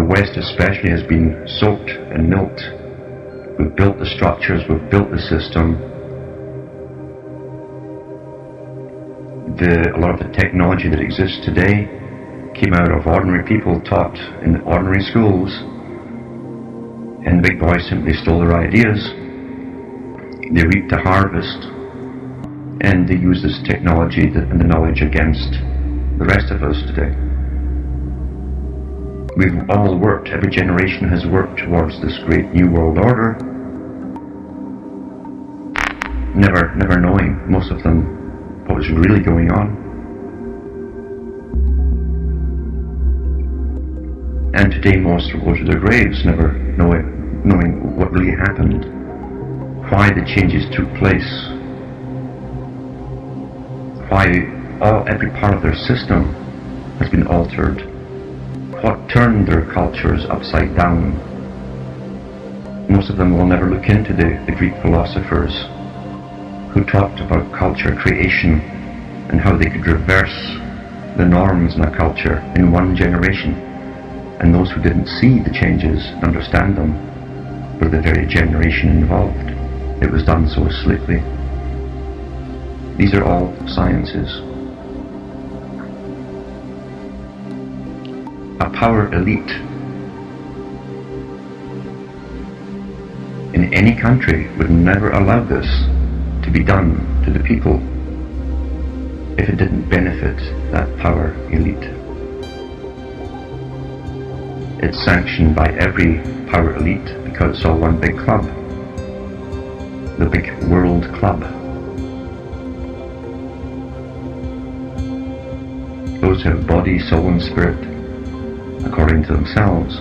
West especially has been soaked in milk. We've built the structures, we've built the system. A lot of the technology that exists today came out of ordinary people taught in ordinary schools, and the big boys simply stole their ideas. They reaped the harvest, and they use this technology and the knowledge against the rest of us today. We've all worked, every generation has worked towards this great new world order, never knowing, most of them, what was really going on. And today most will go to their graves never knowing what really happened, why the changes took place, why every part of their system has been altered, what turned their cultures upside down. Most of them will never look into the Greek philosophers who talked about culture creation and how they could reverse the norms in a culture in one generation. And those who didn't see the changes and understand them were the very generation involved. It was done so slickly. These are all sciences. A power elite in any country would never allow this to be done to the people if it didn't benefit that power elite. It's sanctioned by every power elite because it's all one big club, the big world club. Those who have body, soul and spirit according to themselves.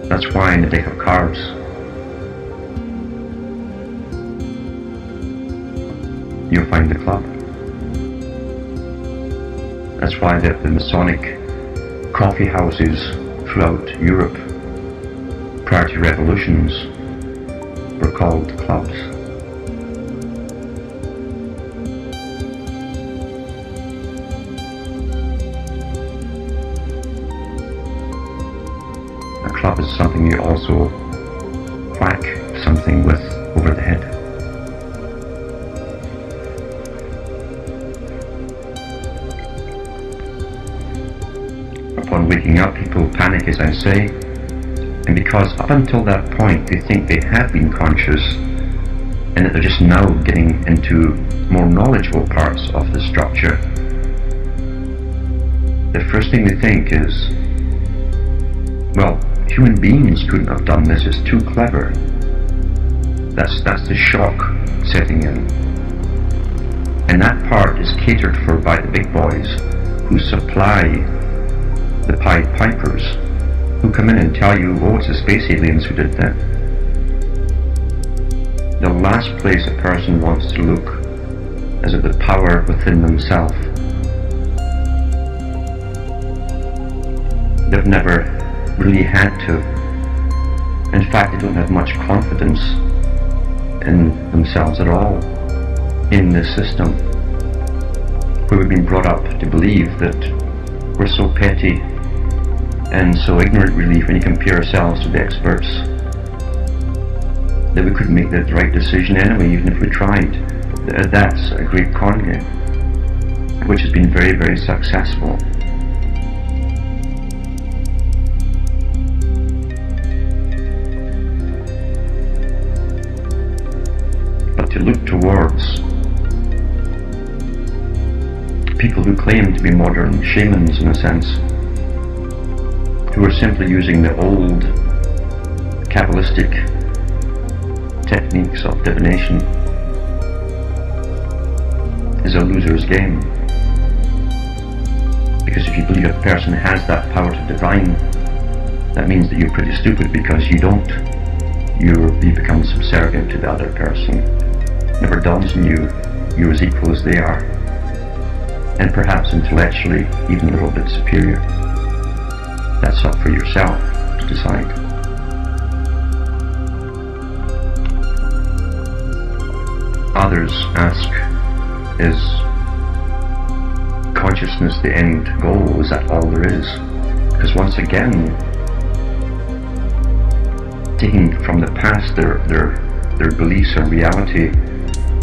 That's why in the deck of cards you'll find the club. That's why the Masonic coffee houses throughout Europe prior to revolutions were called clubs. A club is something you also whack something with over the head. Upon waking up, people panic, as I say, and because up until that point they think they have been conscious and that they're just now getting into more knowledgeable parts of the structure, the first thing they think is, well, human beings couldn't have done this, it's too clever. That's the shock setting in. And that part is catered for by the big boys who supply the Pied Pipers, who come in and tell you, oh, it's the space aliens who did that. The last place a person wants to look is at the power within themselves. They've never really had to. In fact, they don't have much confidence in themselves at all in this system, where we've been brought up to believe that we're so petty and so ignorant really when you compare ourselves to the experts, that we couldn't make the right decision anyway, even if we tried. That's a great con game, which has been very, very successful. But to look towards people who claim to be modern shamans in a sense, who are simply using the old Kabbalistic techniques of divination, is a loser's game. Because if you believe a person has that power to divine, that means that you're pretty stupid, because you don't. You become subservient to the other person. It never dawns on you you're as equal as they are, and perhaps intellectually even a little bit superior. That's up for yourself to decide. Others ask, is consciousness the end goal? Is that all there is? Because once again, taking from the past their beliefs or reality,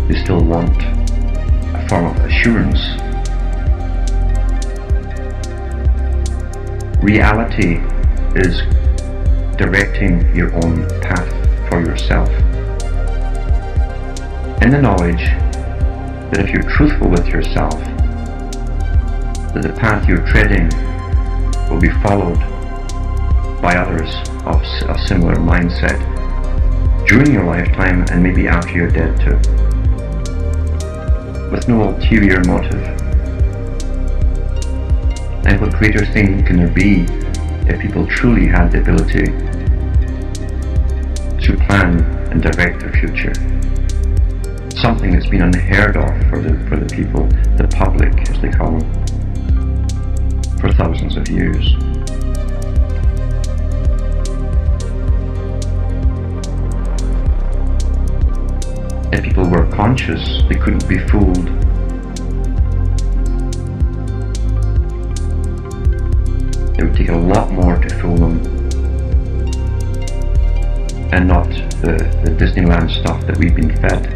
they still want a form of assurance. Reality is directing your own path for yourself, in the knowledge that if you're truthful with yourself, that the path you're treading will be followed by others of a similar mindset during your lifetime and maybe after you're dead too, with no ulterior motive. And what greater thing can there be if people truly had the ability to plan and direct their future? Something that's been unheard of for the people, the public as they call them, for thousands of years. If people were conscious, they couldn't be fooled. It would take a lot more to fool them, and not the Disneyland stuff that we've been fed,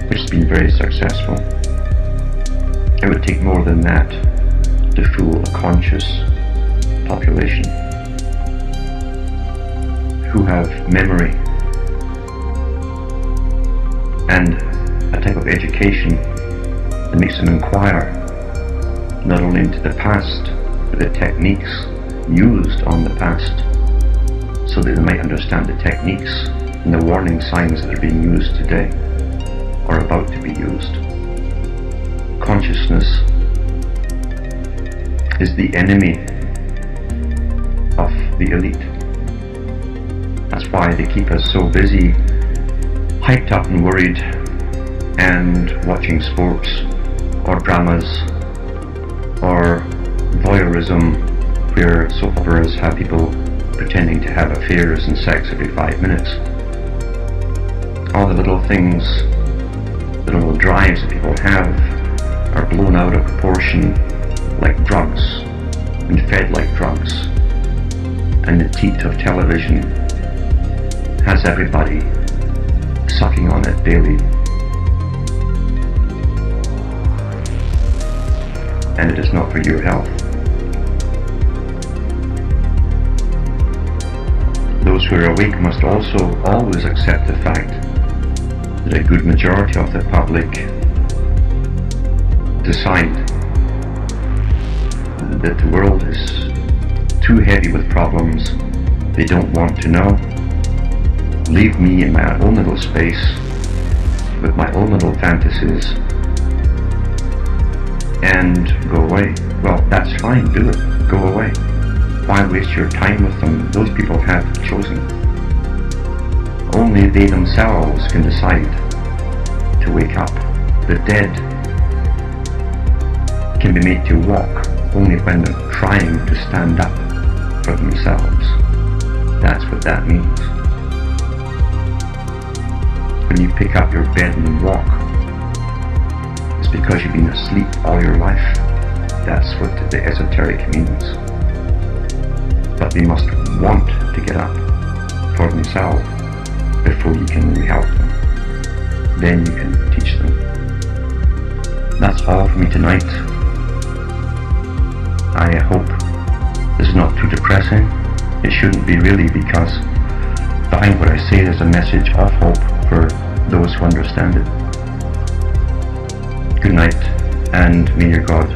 which has been very successful. It would take more than that to fool a conscious population who have memory and a type of education that makes them inquire not only into the past, but the techniques used on the past, so that they might understand the techniques and the warning signs that are being used today or about to be used. Consciousness is the enemy of the elite. That's why they keep us so busy, hyped up and worried, and watching sports or dramas or voyeurism, where soap operas have people pretending to have affairs and sex every 5 minutes. All the little things, the little drives that people have, are blown out of proportion like drugs and fed like drugs, and the teat of television has everybody sucking on it daily, and it is not for your health. Those who are awake must also always accept the fact that a good majority of the public decide that the world is too heavy with problems. They don't want to know. Leave me in my own little space with my own little fantasies and go away. Well, that's fine, do it, go away. Why waste your time with them? Those people have chosen. Only they themselves can decide to wake up. The dead can be made to walk only when they're trying to stand up for themselves. That's what that means. When you pick up your bed and walk, it's because you've been asleep all your life. That's what the esoteric means. But they must want to get up for themselves before you can really help them. Then you can teach them. That's all for me tonight. I hope this is not too depressing. It shouldn't be really, because behind what I say there's a message of hope for those who understand it. Good night, and may your God